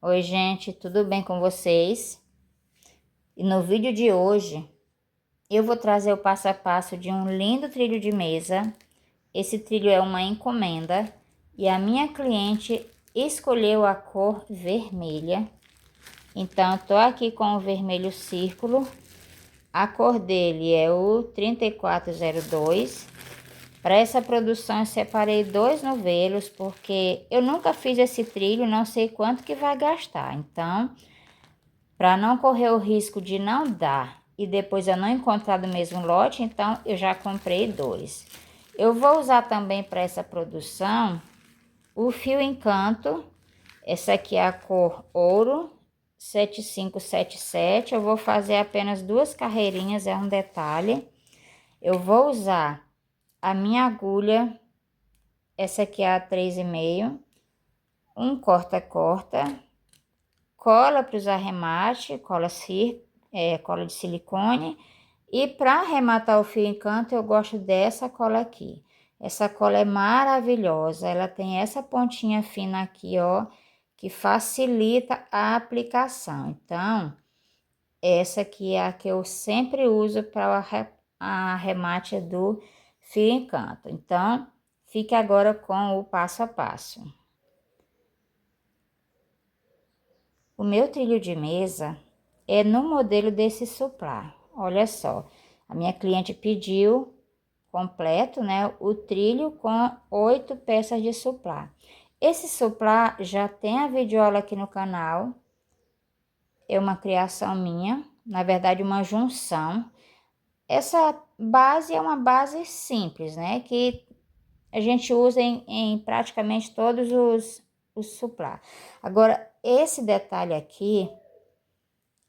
Oi, gente, tudo bem com vocês? E no vídeo de hoje eu vou trazer o passo a passo de um lindo trilho de mesa. Esse trilho é uma encomenda e a minha cliente escolheu a cor vermelha. Então, eu tô aqui com o vermelho círculo. A cor dele é o 3402. Para essa produção eu separei 2 novelos, porque eu nunca fiz esse trilho, não sei quanto que vai gastar. Então, para não correr o risco de não dar e depois eu não encontrar do mesmo lote, então eu já comprei 2. Eu vou usar também para essa produção o fio Encanto. Essa aqui é a cor ouro 7577. Eu vou fazer apenas 2 carreirinhas, é um detalhe. Eu vou usar a minha agulha, essa aqui é a 3,5, um corta-corta, cola para os arremates, cola de silicone. E para arrematar o fio Encanto, eu gosto dessa cola aqui. Essa cola é maravilhosa, ela tem essa pontinha fina aqui, ó, que facilita a aplicação. Então, essa aqui é a que eu sempre uso para o arremate do fio Encanto. Então, fique agora com o passo a passo. O meu trilho de mesa é no modelo desse suplá. Olha só, a minha cliente pediu completo, né, o trilho com 8 peças de suplá. Esse suplá já tem a videoaula aqui no canal. É uma criação minha, na verdade uma junção. Essa base é uma base simples, né, que a gente usa em praticamente todos os suplá. Agora, esse detalhe aqui,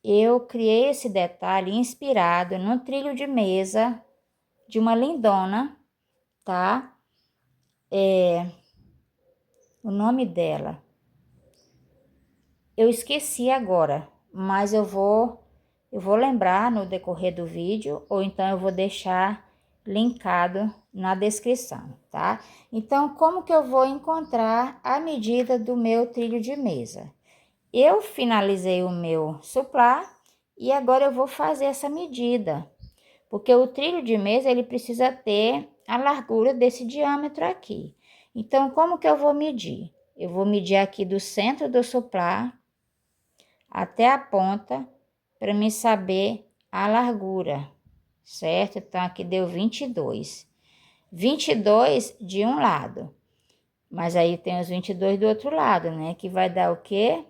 eu criei esse detalhe inspirado no trilho de mesa de uma lindona, tá? O nome dela eu esqueci agora, mas eu vou lembrar no decorrer do vídeo, ou então eu vou deixar linkado na descrição, tá? Então, como que eu vou encontrar a medida do meu trilho de mesa? Eu finalizei o meu suplá e agora eu vou fazer essa medida, porque o trilho de mesa ele precisa ter a largura desse diâmetro aqui. Então, como que eu vou medir? Eu vou medir aqui do centro do suplá até a ponta para me saber a largura, certo? Então, aqui deu 22. 22 de um lado, mas aí tem os 22 do outro lado, né? Que vai dar o quê?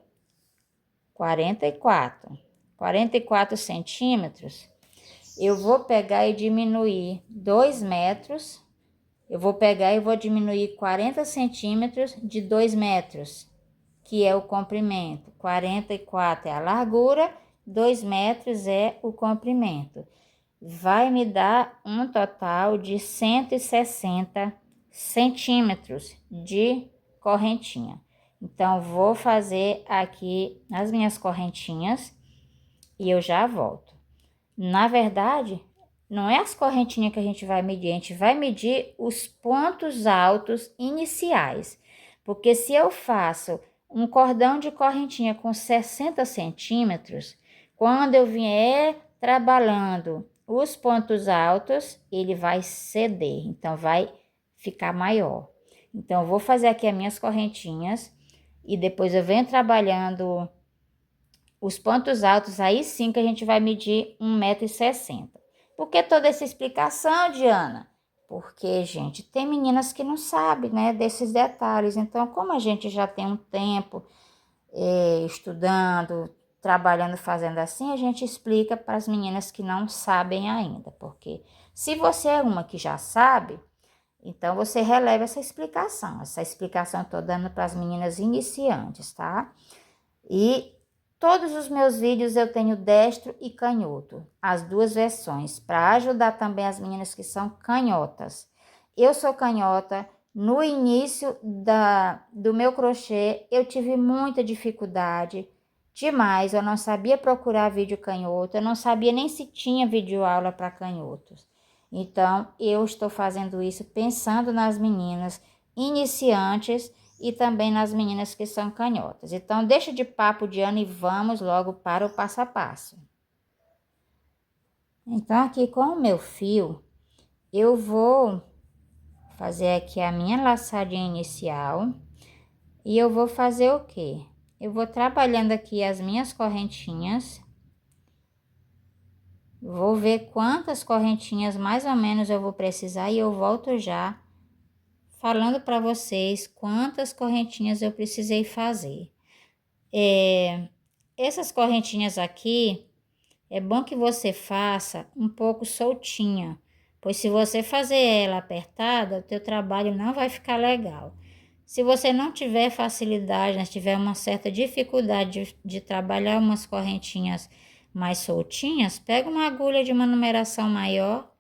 44. 44 centímetros. Eu vou pegar e diminuir 2 metros. Eu vou pegar e vou diminuir 40 centímetros de 2 metros, que é o comprimento. 44 é a largura, 2 metros é o comprimento. Vai me dar um total de 160 centímetros de correntinha. Então, vou fazer aqui as minhas correntinhas e eu já volto. Na verdade, não é as correntinhas que a gente vai medir os pontos altos iniciais. Porque se eu faço um cordão de correntinha com 60 centímetros, quando eu vier trabalhando os pontos altos, ele vai ceder, então vai ficar maior. Então, eu vou fazer aqui as minhas correntinhas e depois eu venho trabalhando os pontos altos, aí sim que a gente vai medir 1,60 m. Por que toda essa explicação, Diana? Porque, gente, tem meninas que não sabem, né, desses detalhes. Então, como a gente já tem um tempo estudando, trabalhando, fazendo assim, a gente explica para as meninas que não sabem ainda. Porque se você é uma que já sabe, então você releva essa explicação. Essa explicação eu tô dando para as meninas iniciantes, tá? E todos os meus vídeos eu tenho destro e canhoto, as duas versões, para ajudar também as meninas que são canhotas. Eu sou canhota, no início do meu crochê eu tive muita dificuldade, demais, eu não sabia procurar vídeo canhoto, eu não sabia nem se tinha videoaula para canhotos. Então, eu estou fazendo isso pensando nas meninas iniciantes e também nas meninas que são canhotas. Então, deixa de papo de ano e vamos logo para o passo a passo. Então, aqui com o meu fio, eu vou fazer aqui a minha laçadinha inicial e eu vou fazer o quê? Eu vou trabalhando aqui as minhas correntinhas. Vou ver quantas correntinhas mais ou menos eu vou precisar e eu volto já falando para vocês quantas correntinhas eu precisei fazer. Essas correntinhas aqui, é bom que você faça um pouco soltinha, pois se você fazer ela apertada, o teu trabalho não vai ficar legal. Se você não tiver facilidade, né, tiver uma certa dificuldade de trabalhar umas correntinhas mais soltinhas, pega uma agulha de uma numeração maior,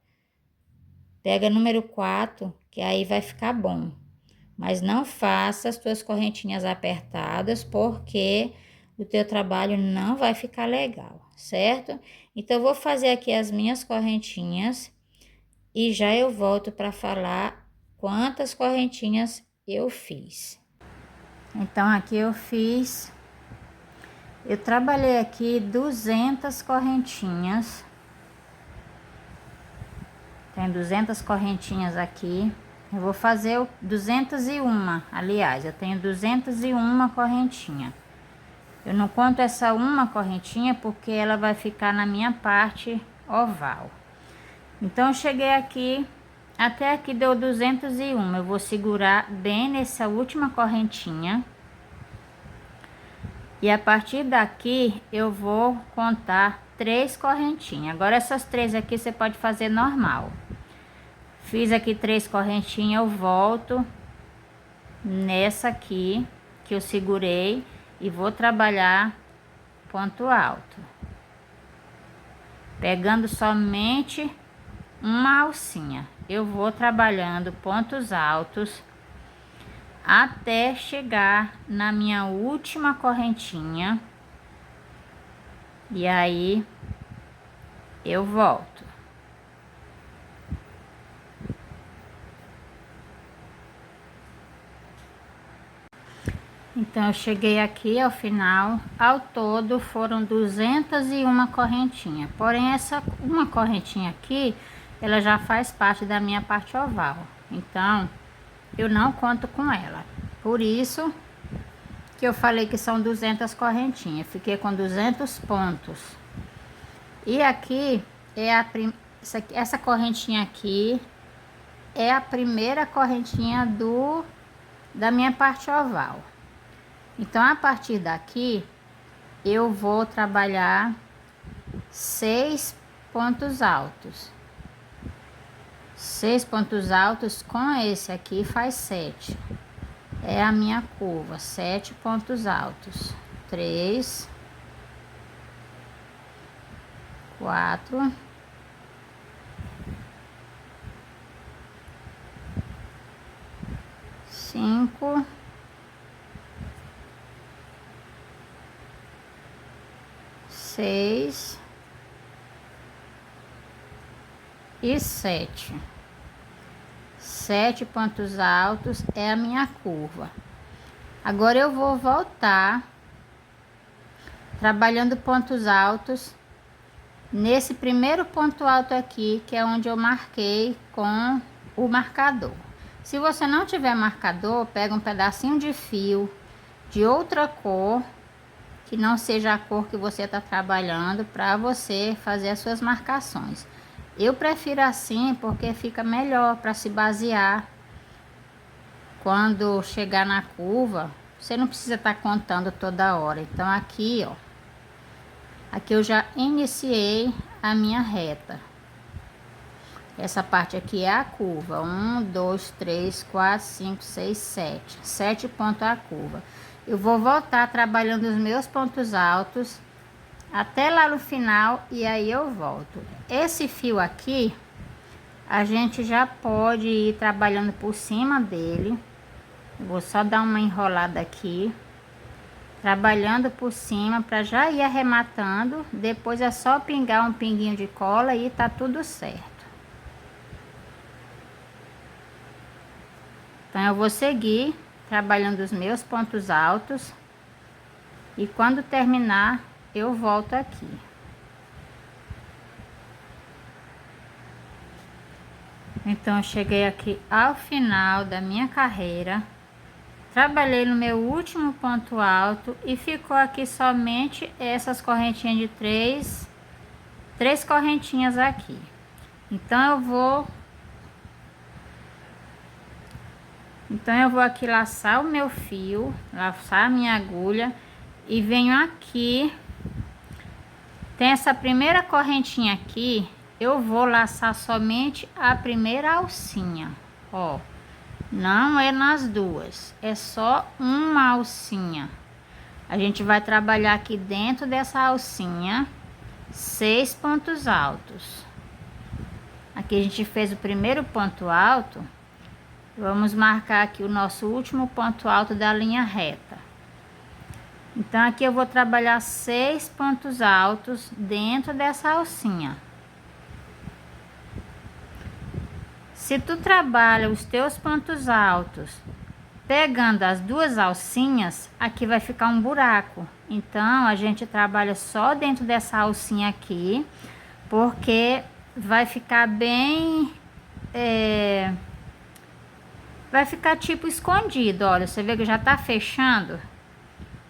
pega número 4, que aí vai ficar bom. Mas não faça as tuas correntinhas apertadas, porque o teu trabalho não vai ficar legal, certo? Então, eu vou fazer aqui as minhas correntinhas e já eu volto para falar quantas correntinhas eu fiz. Então, aqui eu trabalhei aqui 200 correntinhas. Tem 200 correntinhas aqui. Eu vou fazer 201, aliás, eu tenho 201 correntinha. Eu não conto essa uma correntinha porque ela vai ficar na minha parte oval. Então, eu cheguei aqui, até aqui deu 201. Eu vou segurar bem nessa última correntinha. E a partir daqui, eu vou contar 3 correntinhas. Agora, essas 3 aqui, você pode fazer normal. Fiz aqui 3 correntinhas, eu volto nessa aqui, que eu segurei, e vou trabalhar ponto alto. Pegando somente uma alcinha. Eu vou trabalhando pontos altos até chegar na minha última correntinha. E aí, eu volto. Então, eu cheguei aqui ao final, ao todo foram 201 correntinha. Porém, essa uma correntinha aqui, ela já faz parte da minha parte oval. Então, eu não conto com ela. Por isso que eu falei que são 200 correntinhas. Fiquei com 200 pontos. E aqui é essa correntinha aqui é a primeira correntinha da minha parte oval. Então, a partir daqui, eu vou trabalhar 6 pontos altos. 6 pontos altos com esse aqui faz 7. É a minha curva, 7 pontos altos. 3, 4, 5, 6 e 7. 7 pontos altos é a minha curva. Agora eu vou voltar trabalhando pontos altos nesse primeiro ponto alto aqui, que é onde eu marquei com o marcador. Se você não tiver marcador, pega um pedacinho de fio de outra cor, que não seja a cor que você está trabalhando, para você fazer as suas marcações. Eu prefiro assim porque fica melhor para se basear. Quando chegar na curva, você não precisa estar contando toda hora. Então aqui, ó, aqui eu já iniciei a minha reta. Essa parte aqui é a curva. 1, 2, 3, 4, 5, 6, 7. 7 pontos a curva. Eu vou voltar trabalhando os meus pontos altos até lá no final e aí eu volto. Esse fio aqui, a gente já pode ir trabalhando por cima dele. Vou só dar uma enrolada aqui, trabalhando por cima para já ir arrematando. Depois é só pingar um pinguinho de cola e tá tudo certo. Então, eu vou seguir trabalhando os meus pontos altos. E quando terminar, eu volto aqui. Então, eu cheguei aqui ao final da minha carreira. Trabalhei no meu último ponto alto e ficou aqui somente essas correntinhas de três correntinhas aqui. Então, eu vou aqui laçar o meu fio, laçar a minha agulha e venho aqui. Tem essa primeira correntinha aqui, eu vou laçar somente a primeira alcinha, ó. Não é nas duas, é só uma alcinha. A gente vai trabalhar aqui dentro dessa alcinha 6 pontos altos. Aqui a gente fez o primeiro ponto alto. Vamos marcar aqui o nosso último ponto alto da linha reta. Então, aqui eu vou trabalhar 6 pontos altos dentro dessa alcinha. Se tu trabalha os teus pontos altos pegando as duas alcinhas, aqui vai ficar um buraco. Então, a gente trabalha só dentro dessa alcinha aqui, porque vai ficar bem... vai ficar tipo escondido, olha, você vê que já tá fechando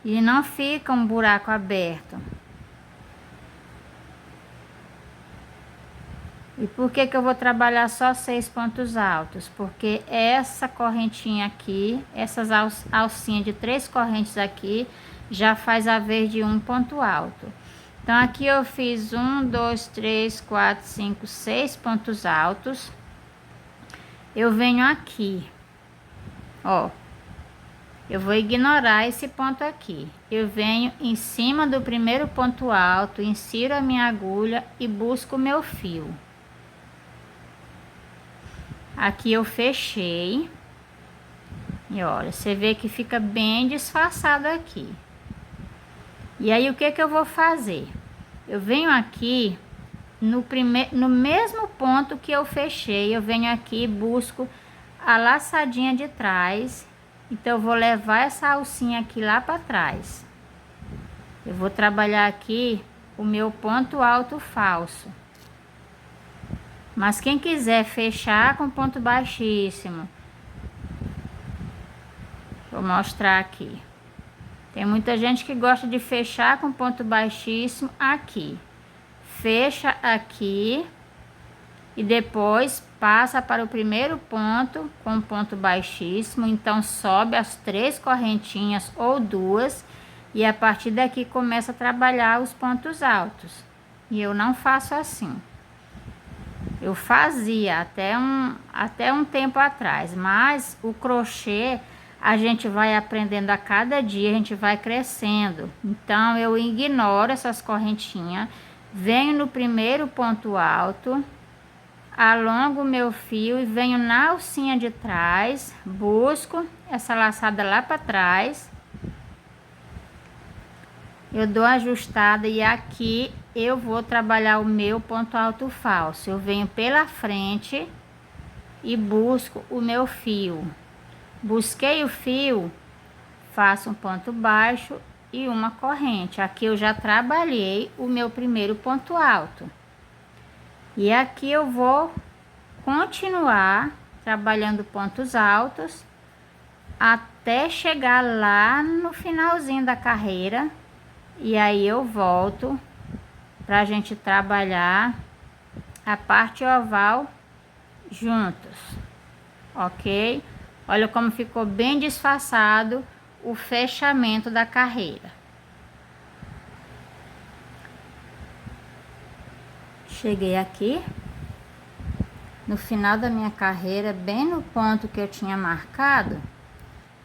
e não fica um buraco aberto. E por que que eu vou trabalhar só 6 pontos altos? Porque essa correntinha aqui, essas alcinhas de 3 correntes aqui, já faz a vez de um ponto alto. Então, aqui eu fiz 1, 2, 3, 4, 5, 6 pontos altos. Eu venho aqui, ó, eu vou ignorar esse ponto aqui. Eu venho em cima do primeiro ponto alto, insiro a minha agulha e busco o meu fio. Aqui eu fechei. E olha, você vê que fica bem disfarçado aqui. E aí, o que que eu vou fazer? Eu venho aqui no mesmo ponto que eu fechei, eu venho aqui e busco a laçadinha de trás. Então, eu vou levar essa alcinha aqui lá para trás. Eu vou trabalhar aqui o meu ponto alto falso. Mas quem quiser fechar com ponto baixíssimo, vou mostrar aqui. Tem muita gente que gosta de fechar com ponto baixíssimo aqui. Fecha aqui e depois passa para o primeiro ponto com ponto baixíssimo. Então, sobe as 3 correntinhas ou 2 e a partir daqui começa a trabalhar os pontos altos. E eu não faço assim. Eu fazia até um tempo atrás, mas o crochê a gente vai aprendendo a cada dia, a gente vai crescendo. Então, eu ignoro essas correntinhas, venho no primeiro ponto alto, alongo o meu fio e venho na alcinha de trás, busco essa laçada lá para trás. Eu dou a ajustada e aqui eu vou trabalhar o meu ponto alto falso. Eu venho pela frente e busco o meu fio. Busquei o fio, faço um ponto baixo e uma corrente. Aqui eu já trabalhei o meu primeiro ponto alto. E aqui eu vou continuar trabalhando pontos altos até chegar lá no finalzinho da carreira. E aí eu volto pra gente trabalhar a parte oval juntos, ok? Olha como ficou bem disfarçado o fechamento da carreira. Cheguei aqui no final da minha carreira, bem no ponto que eu tinha marcado.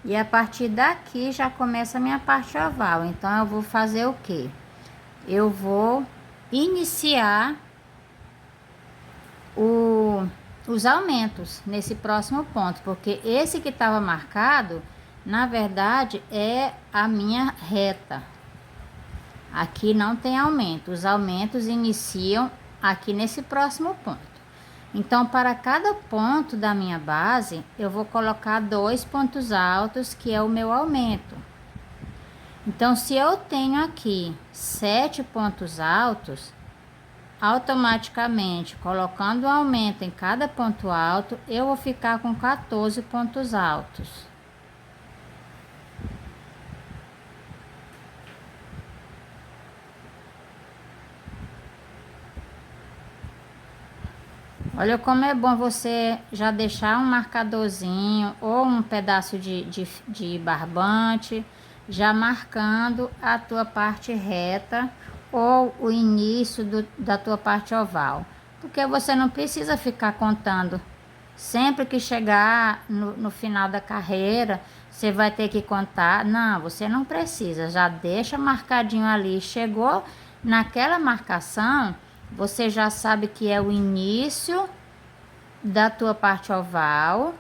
E a partir daqui já começa a minha parte oval. Então, eu vou fazer o quê? Eu vou iniciar os aumentos nesse próximo ponto. Porque esse que estava marcado, na verdade, é a minha reta. Aqui não tem aumento. Os aumentos iniciam aqui nesse próximo ponto. Então, para cada ponto da minha base, eu vou colocar 2 pontos altos, que é o meu aumento. Então, se eu tenho aqui 7 pontos altos, automaticamente, colocando o aumento em cada ponto alto, eu vou ficar com 14 pontos altos. Olha como é bom você já deixar um marcadorzinho ou um pedaço de barbante, já marcando a tua parte reta ou o início da tua parte oval. Porque você não precisa ficar contando. Sempre que chegar no final da carreira, você vai ter que contar. Não, você não precisa, já deixa marcadinho ali. Chegou naquela marcação, você já sabe que é o início da tua parte oval,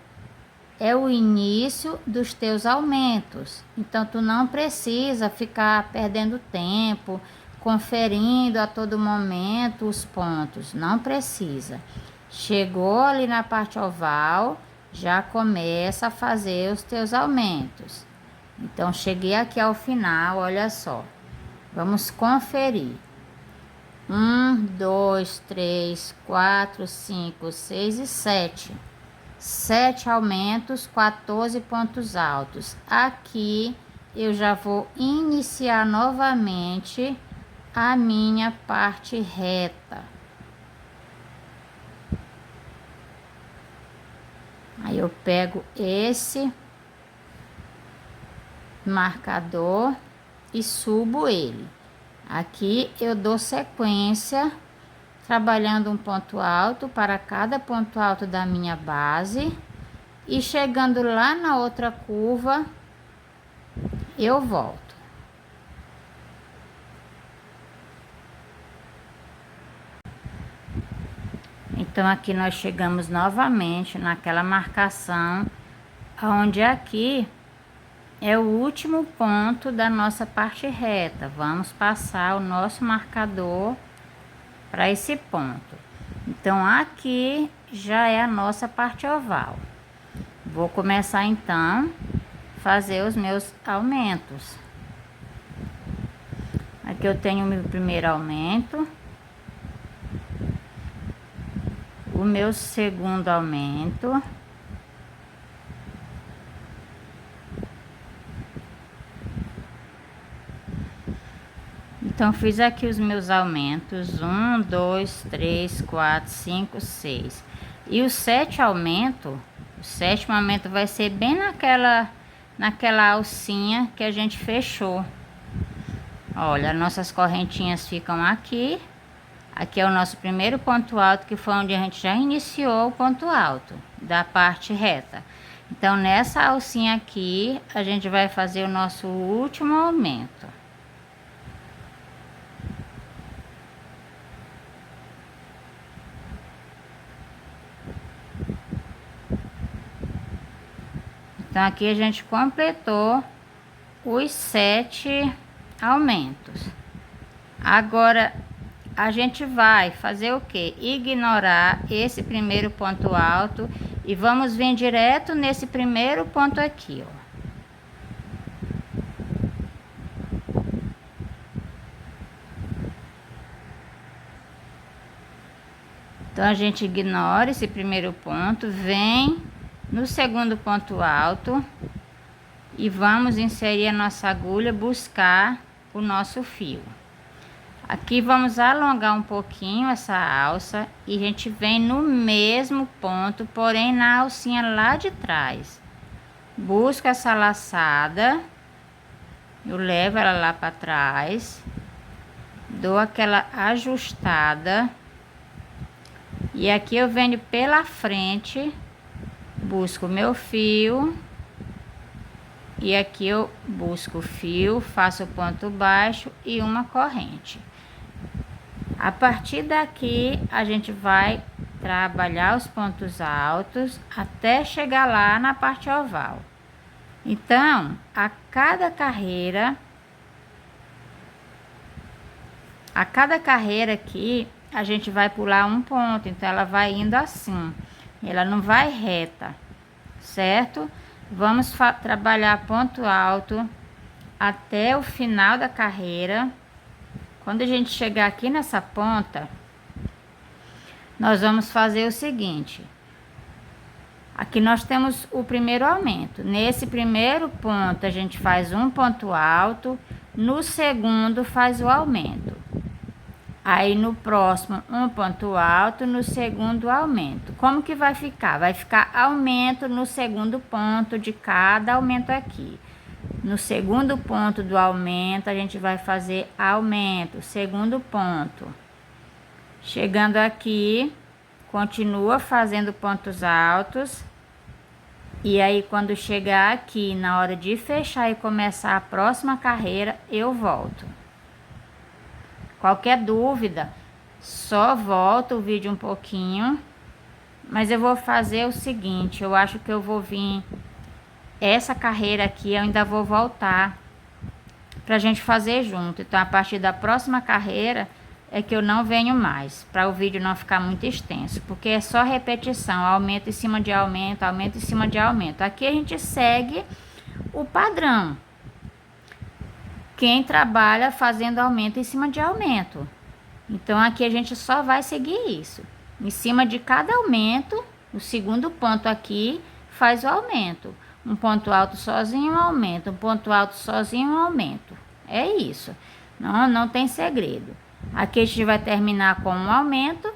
é o início dos teus aumentos. Então, tu não precisa ficar perdendo tempo, conferindo a todo momento os pontos. Não precisa. Chegou ali na parte oval, já começa a fazer os teus aumentos. Então, cheguei aqui ao final, olha só. Vamos conferir. 1, 2, 3, 4, 5, 6 e 7. 7 aumentos, 14 pontos altos. Aqui eu já vou iniciar novamente a minha parte reta. Aí eu pego esse marcador e subo ele. Aqui eu dou sequência, trabalhando um ponto alto para cada ponto alto da minha base. E chegando lá na outra curva, eu volto. Então, aqui nós chegamos novamente naquela marcação, onde aqui é o último ponto da nossa parte reta. Vamos passar o nosso marcador para esse ponto. Então, aqui já é a nossa parte oval. Vou começar então a fazer os meus aumentos. Aqui eu tenho o meu primeiro aumento, o meu segundo aumento, então fiz aqui os meus aumentos, 1, 2, 3, 4, 5, 6. E o 7 aumento, o 7º aumento vai ser bem naquela alcinha que a gente fechou. Olha, nossas correntinhas ficam aqui. Aqui é o nosso primeiro ponto alto, que foi onde a gente já iniciou o ponto alto da parte reta. Então, nessa alcinha aqui, a gente vai fazer o nosso último aumento. Então, aqui a gente completou os 7 aumentos. Agora, a gente vai fazer o quê? Ignorar esse primeiro ponto alto e vamos vir direto nesse primeiro ponto aqui, ó. Então, a gente ignora esse primeiro ponto, vem no segundo ponto alto e vamos inserir a nossa agulha, buscar o nosso fio. Aqui vamos alongar um pouquinho essa alça e a gente vem no mesmo ponto, porém na alcinha lá de trás. Busco essa laçada, eu levo ela lá para trás, dou aquela ajustada e aqui eu venho pela frente, busco o meu fio e aqui eu busco o fio, faço o ponto baixo e uma corrente. A partir daqui a gente vai trabalhar os pontos altos até chegar lá na parte oval. Então, a cada carreira aqui, a gente vai pular um ponto, então ela vai indo assim, ela não vai reta, certo? Vamos trabalhar ponto alto até o final da carreira. Quando a gente chegar aqui nessa ponta, nós vamos fazer o seguinte: aqui nós temos o primeiro aumento. Nesse primeiro ponto a gente faz um ponto alto, no segundo faz o aumento. Aí no próximo um ponto alto, no segundo aumento. Como que vai ficar? Vai ficar aumento no segundo ponto de cada aumento aqui. No segundo ponto do aumento a gente vai fazer aumento, segundo ponto. Chegando aqui, continua fazendo pontos altos. E aí quando chegar aqui na hora de fechar e começar a próxima carreira, eu volto. Qualquer dúvida, só volta o vídeo um pouquinho. Mas eu vou fazer o seguinte, eu acho que eu vou vir essa carreira aqui, eu ainda vou voltar pra gente fazer junto. Então a partir da próxima carreira é que eu não venho mais, para o vídeo não ficar muito extenso, porque é só repetição, aumento em cima de aumento, aumento em cima de aumento. Aqui a gente segue o padrão. Quem trabalha fazendo aumento em cima de aumento. Então aqui a gente só vai seguir isso. Em cima de cada aumento, o segundo ponto aqui faz o aumento. Um ponto alto sozinho, um aumento. Um ponto alto sozinho, um aumento. É isso. Não tem segredo. Aqui a gente vai terminar com um aumento.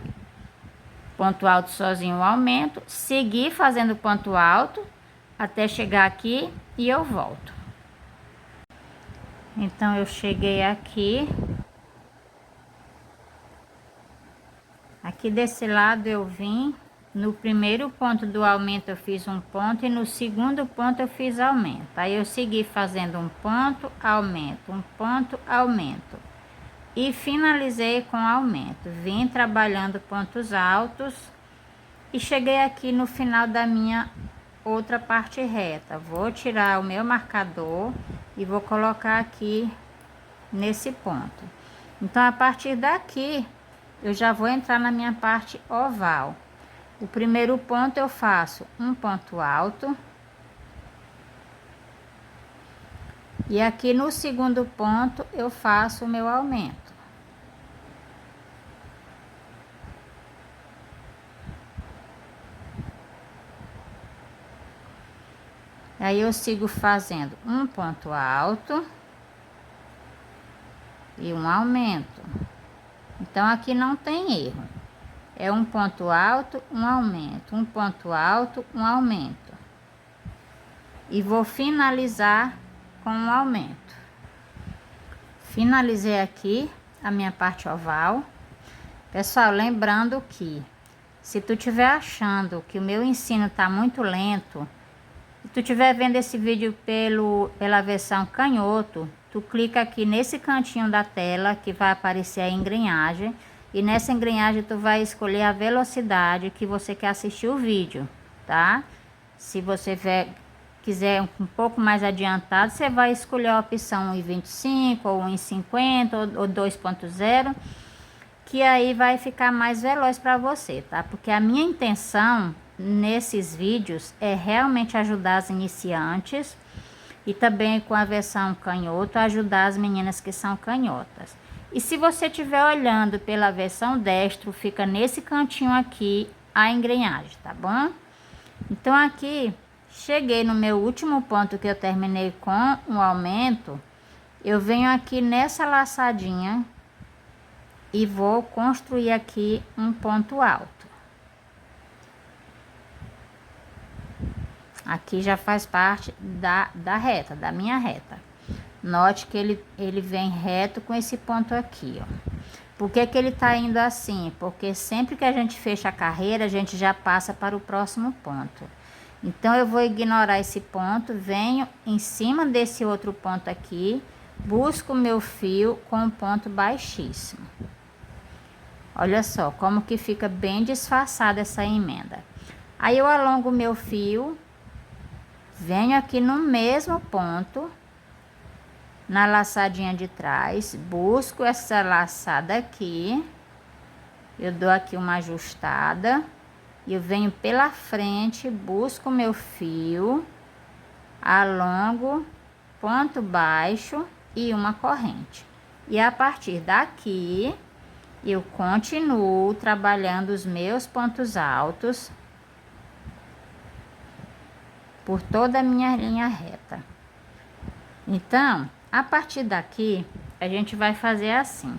Ponto alto sozinho, um aumento. Seguir fazendo ponto alto até chegar aqui e eu volto. Então eu cheguei aqui. Aqui desse lado eu vim. No primeiro ponto do aumento eu fiz um ponto e no segundo ponto eu fiz aumento. Aí eu segui fazendo um ponto, aumento, um ponto, aumento. E finalizei com aumento. Vim trabalhando pontos altos e cheguei aqui no final da minha outra parte reta. Vou tirar o meu marcador e vou colocar aqui nesse ponto. Então a partir daqui eu já vou entrar na minha parte oval. O primeiro ponto eu faço um ponto alto. E aqui no segundo ponto eu faço o meu aumento. Aí eu sigo fazendo um ponto alto e um aumento. Então aqui não tem erro. É um ponto alto, um aumento, um ponto alto, um aumento. E vou finalizar com um aumento. Finalizei aqui a minha parte oval. Pessoal, lembrando que se tu estiver achando que o meu ensino tá muito lento, se tu estiver vendo esse vídeo pela versão canhoto, tu clica aqui nesse cantinho da tela que vai aparecer a engrenagem. E nessa engrenagem tu vai escolher a velocidade que você quer assistir o vídeo, tá? Se você quiser um pouco mais adiantado, você vai escolher a opção 1,25 ou 1,50 ou 2.0, que aí vai ficar mais veloz para você, tá? Porque a minha intenção nesses vídeos é realmente ajudar as iniciantes e também com a versão canhoto ajudar as meninas que são canhotas. E se você estiver olhando pela versão destro, fica nesse cantinho aqui a engrenagem, tá bom? Então aqui, cheguei no meu último ponto que eu terminei com um aumento. Eu venho aqui nessa laçadinha e vou construir aqui um ponto alto. Aqui já faz parte da reta, da minha reta. Note que ele vem reto com esse ponto aqui, ó. Por que que ele tá indo assim? Porque sempre que a gente fecha a carreira, a gente já passa para o próximo ponto. Então, eu vou ignorar esse ponto, venho em cima desse outro ponto aqui, busco o meu fio com um ponto baixíssimo. Olha só como que fica bem disfarçada essa emenda. Aí, eu alongo o meu fio, venho aqui no mesmo ponto, na laçadinha de trás, busco essa laçada aqui eu dou aqui uma ajustada, e eu venho pela frente, busco o meu fio, alongo, ponto baixo e uma corrente. E a partir daqui, eu continuo trabalhando os meus pontos altos por toda a minha linha reta. Então, a partir daqui, a gente vai fazer assim.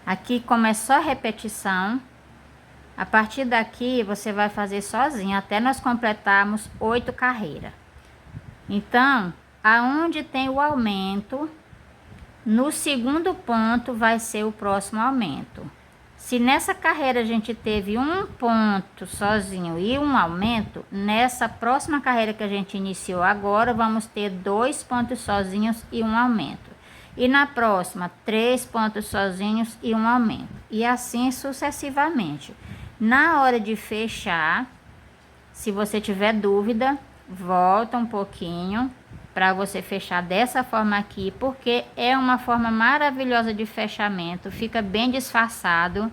Aqui, como é só repetição, a partir daqui você vai fazer sozinho até nós completarmos 8 carreiras. Então, aonde tem o aumento, no segundo ponto vai ser o próximo aumento. Se nessa carreira a gente teve um ponto sozinho e um aumento, nessa próxima carreira que a gente iniciou agora, vamos ter 2 pontos sozinhos e um aumento. E na próxima, 3 pontos sozinhos e um aumento. E assim sucessivamente. Na hora de fechar, se você tiver dúvida, volta um pouquinho para você fechar dessa forma aqui, porque é uma forma maravilhosa de fechamento, fica bem disfarçado,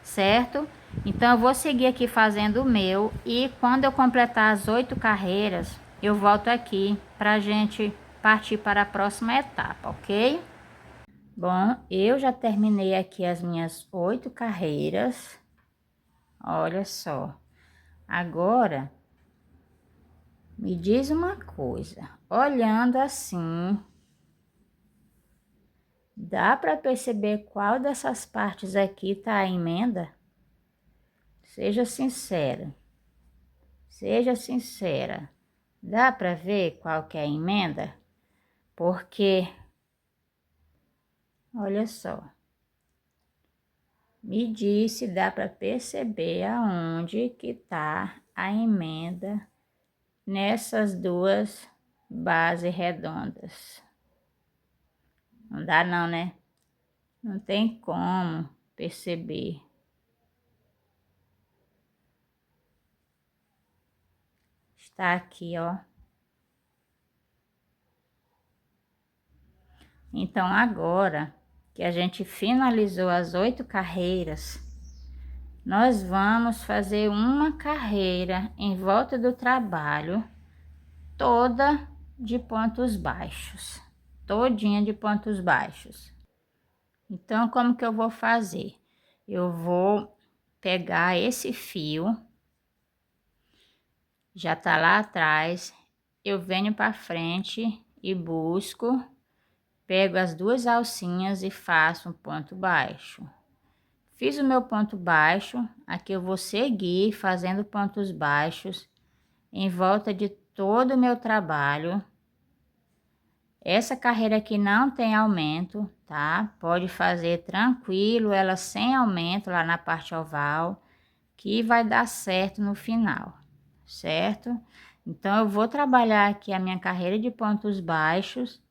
certo? Então eu vou seguir aqui fazendo o meu, e quando eu completar as 8 carreiras, eu volto aqui para a gente partir para a próxima etapa, ok? Bom, eu já terminei aqui as minhas 8 carreiras, olha só. Agora, me diz uma coisa, olhando assim, dá para perceber qual dessas partes aqui tá a emenda? Seja sincera, seja sincera. Dá para ver qual que é a emenda? Porque, olha só, me diz se dá para perceber aonde que tá a emenda nessas duas bases redondas. Não dá não, né? Não tem como perceber. Está aqui, ó. Então, agora que a gente finalizou as 8 carreiras, nós vamos fazer uma carreira em volta do trabalho, toda de pontos baixos, todinha de pontos baixos. Então, como que eu vou fazer? Eu vou pegar esse fio, já tá lá atrás, eu venho para frente e busco, pego as duas alcinhas e faço um ponto baixo. Fiz o meu ponto baixo, aqui eu vou seguir fazendo pontos baixos em volta de todo o meu trabalho. Essa carreira aqui não tem aumento, tá? Pode fazer tranquilo, ela sem aumento lá na parte oval, que vai dar certo no final, certo? Então, eu vou trabalhar aqui a minha carreira de pontos baixos,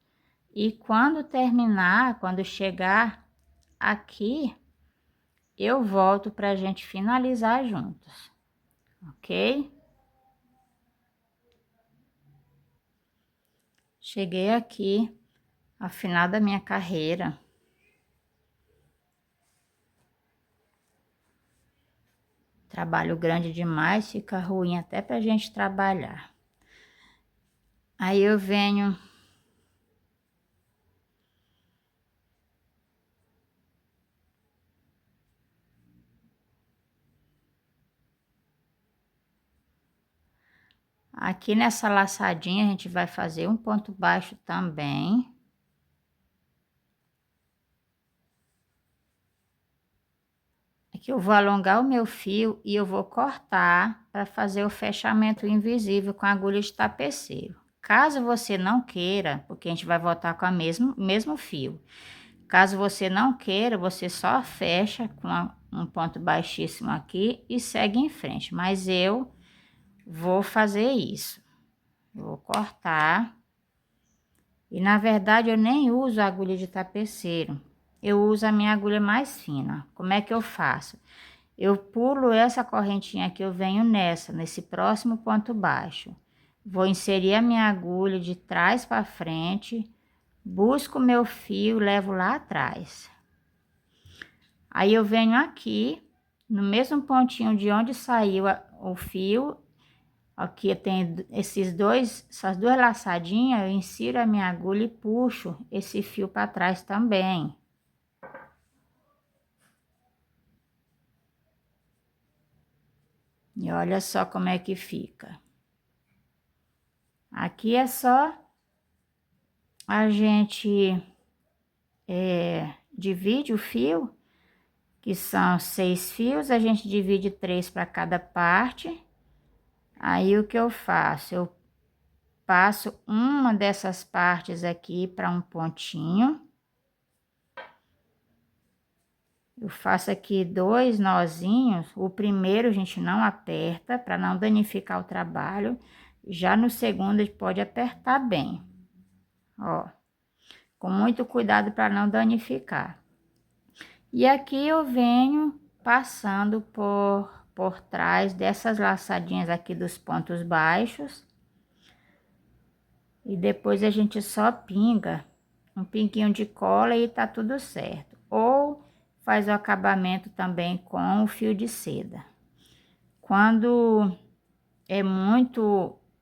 e quando terminar, quando chegar aqui, eu volto para a gente finalizar juntos, ok? Cheguei aqui ao final da minha carreira. Trabalho grande demais, fica ruim até pra gente trabalhar. Aí eu venho aqui nessa laçadinha, a gente vai fazer um ponto baixo também. Aqui eu vou alongar o meu fio e eu vou cortar para fazer o fechamento invisível com a agulha de tapeceiro. Caso você não queira, porque a gente vai voltar com a mesmo fio. Caso você não queira, você só fecha com um ponto baixíssimo aqui e segue em frente. Mas eu vou fazer isso. Vou cortar. E na verdade eu nem uso a agulha de tapeceiro. Eu uso a minha agulha mais fina. Como é que eu faço? Eu pulo essa correntinha aqui, eu venho nesse próximo ponto baixo. Vou inserir a minha agulha de trás para frente, busco o meu fio, levo lá atrás. Aí eu venho aqui, no mesmo pontinho de onde saiu o fio, aqui tem essas duas laçadinhas, eu insiro a minha agulha e puxo esse fio para trás também. E olha só como é que fica. Aqui é só a gente divide o fio, que são 6 fios, a gente divide 3 para cada parte. Aí o que eu faço? Eu passo uma dessas partes aqui para um pontinho. Eu faço aqui 2 nozinhos. O primeiro a gente não aperta para não danificar o trabalho. Já no segundo a gente pode apertar bem, ó, com muito cuidado para não danificar. E aqui eu venho passando por trás dessas laçadinhas aqui dos pontos baixos. E depois a gente só pinga um pinguinho de cola e tá tudo certo. Ou faz o acabamento também com o fio de seda. Quando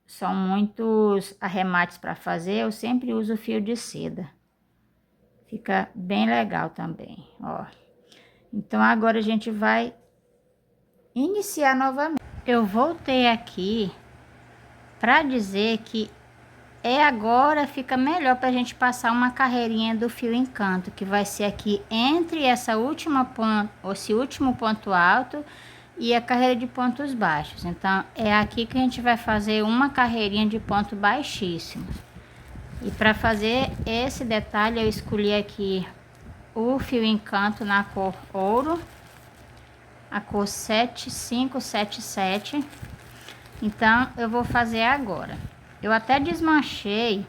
são muitos arremates para fazer, eu sempre uso o fio de seda. Fica bem legal também, ó. Então agora a gente vai iniciar novamente. Eu voltei aqui para dizer que agora fica melhor para a gente passar uma carreirinha do fio encanto, que vai ser aqui entre esse último ponto alto e a carreira de pontos baixos. Então é aqui que a gente vai fazer uma carreirinha de ponto baixíssimo. E para fazer esse detalhe eu escolhi aqui o fio encanto na cor ouro, a cor 7577. Então eu vou fazer agora. Eu até desmanchei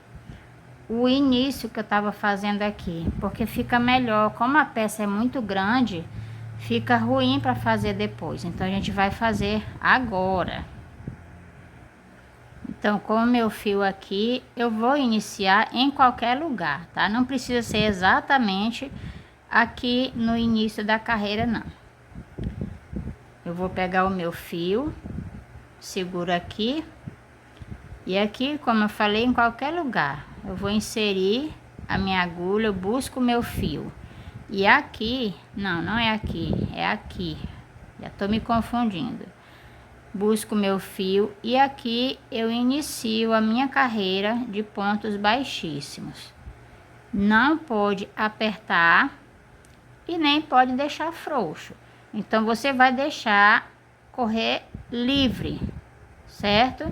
o início que eu tava fazendo aqui, porque fica melhor. Como a peça é muito grande, fica ruim para fazer depois. Então a gente vai fazer agora. Então, com o meu fio aqui, eu vou iniciar em qualquer lugar, tá? Não precisa ser exatamente aqui no início da carreira, não. Eu vou pegar o meu fio, seguro aqui. E aqui, como eu falei, em qualquer lugar, eu vou inserir a minha agulha, eu busco o meu fio. E aqui, não é aqui, é aqui. Já tô me confundindo. Busco o meu fio e aqui eu inicio a minha carreira de pontos baixíssimos. Não pode apertar e nem pode deixar frouxo. Então, você vai deixar correr livre, certo?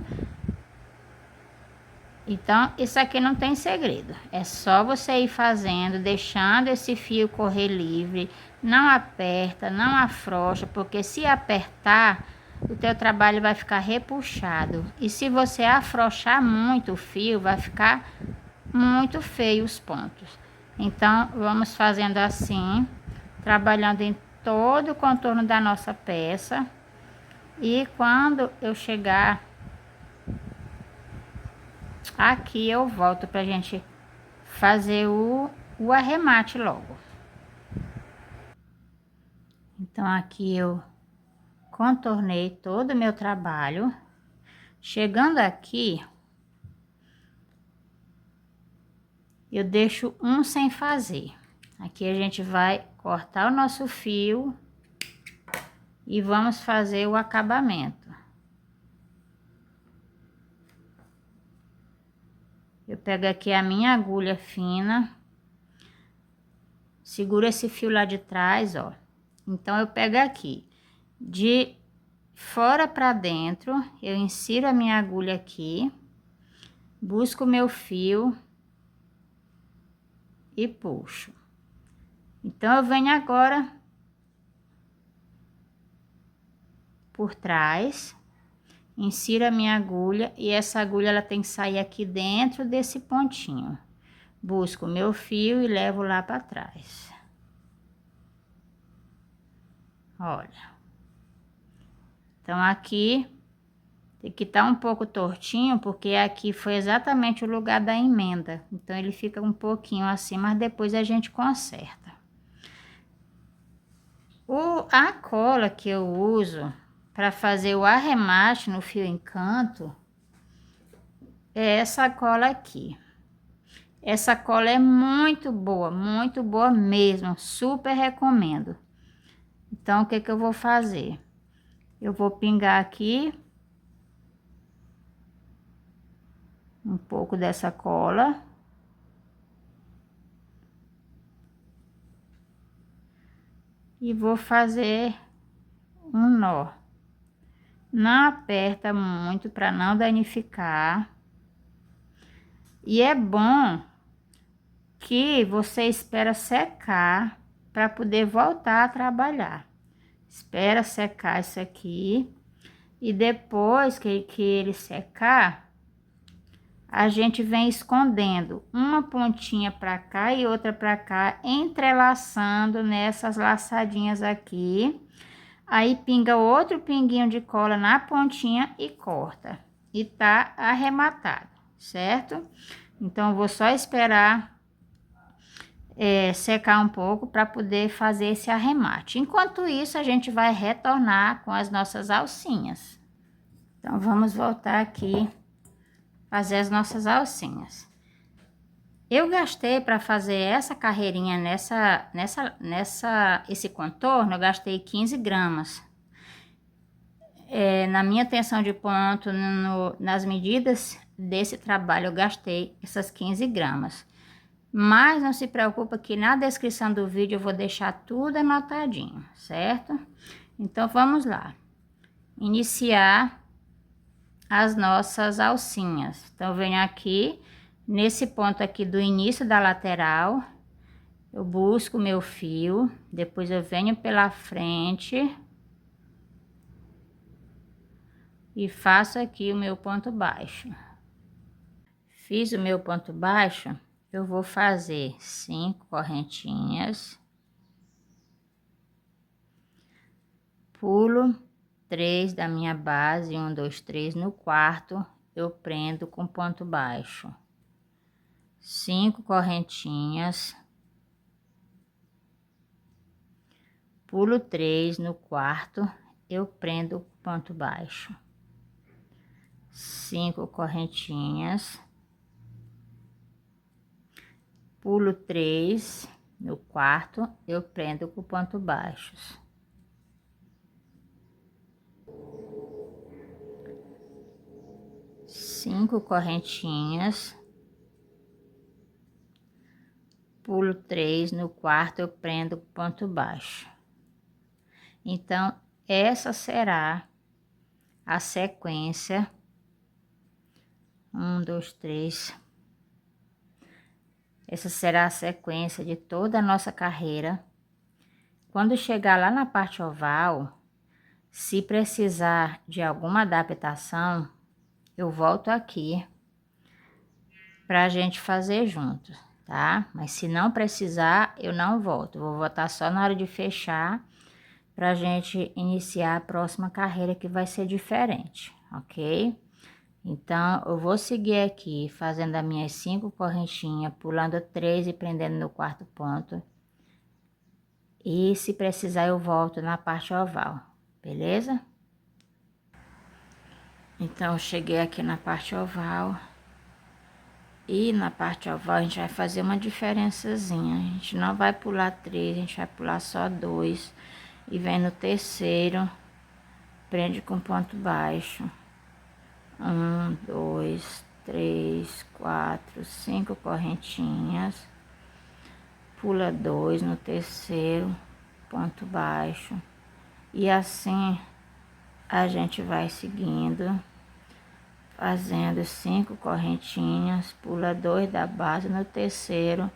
Então, isso aqui não tem segredo. É só você ir fazendo, deixando esse fio correr livre. Não aperta, não afrouxa, porque se apertar, o teu trabalho vai ficar repuxado. E se você afrouxar muito o fio, vai ficar muito feio os pontos. Então, vamos fazendo assim, trabalhando em todo o contorno da nossa peça. E quando eu chegar aqui, eu volto pra gente fazer o arremate logo. Então, aqui eu contornei todo o meu trabalho. Chegando aqui, eu deixo um sem fazer. Aqui a gente vai cortar o nosso fio e vamos fazer o acabamento. Eu pego aqui a minha agulha fina, seguro esse fio lá de trás, ó. Então, eu pego aqui, de fora para dentro, eu insiro a minha agulha aqui, busco o meu fio e puxo. Então, eu venho agora por trás, insiro a minha agulha e essa agulha ela tem que sair aqui dentro desse pontinho. Busco o meu fio e levo lá para trás. Olha. Então, aqui tem que estar um pouco tortinho, porque aqui foi exatamente o lugar da emenda. Então, ele fica um pouquinho assim, mas depois a gente conserta. A cola que eu uso para fazer o arremate no fio encanto é essa cola aqui. Essa cola é muito boa mesmo, super recomendo. Então, o que que eu vou fazer? Eu vou pingar aqui um pouco dessa cola. E vou fazer um nó. Não aperta muito para não danificar. E é bom que você espera secar para poder voltar a trabalhar. Espera secar isso aqui. E depois que ele secar, a gente vem escondendo uma pontinha para cá e outra para cá, entrelaçando nessas laçadinhas aqui. Aí pinga outro pinguinho de cola na pontinha e corta. E tá arrematado, certo? Então, eu vou só esperar secar um pouco para poder fazer esse arremate. Enquanto isso, a gente vai retornar com as nossas alcinhas. Então, vamos voltar aqui, fazer as nossas alcinhas. Eu gastei para fazer essa carreirinha esse contorno, eu gastei 15 gramas. Na minha tensão de ponto, nas medidas desse trabalho, eu gastei essas 15 gramas. Mas não se preocupa que na descrição do vídeo eu vou deixar tudo anotadinho, certo? Então, vamos lá. Iniciar as nossas alcinhas. Então, eu venho aqui, nesse ponto aqui do início da lateral, eu busco o meu fio, depois eu venho pela frente e faço aqui o meu ponto baixo. Fiz o meu ponto baixo, eu vou fazer 5 correntinhas, pulo 3 da minha base, 1, 2, 3, no quarto eu prendo com ponto baixo, 5 correntinhas, pulo 3 no quarto, eu prendo com ponto baixo, 5 correntinhas, pulo 3 no quarto, eu prendo com ponto baixos, 5 correntinhas, pulo 3 no quarto, eu prendo com ponto baixo. Então, essa será a sequência. 1, 2, 3. Essa será a sequência de toda a nossa carreira. Quando chegar lá na parte oval, se precisar de alguma adaptação, eu volto aqui pra gente fazer junto, tá? Mas se não precisar, eu não volto. Vou voltar só na hora de fechar pra gente iniciar a próxima carreira que vai ser diferente, ok? Então, eu vou seguir aqui fazendo as minhas 5 correntinhas, pulando 3 e prendendo no quarto ponto. E se precisar, eu volto na parte oval, beleza? Então, eu cheguei aqui na parte oval. E na parte oval, a gente vai fazer uma diferençazinha. A gente não vai pular 3, a gente vai pular só 2. E vem no terceiro, prende com ponto baixo. 1, 2, 3, 4, 5 correntinhas, pula 2 no terceiro, ponto baixo, e assim a gente vai seguindo, fazendo 5 correntinhas, pula 2 da base no terceiro,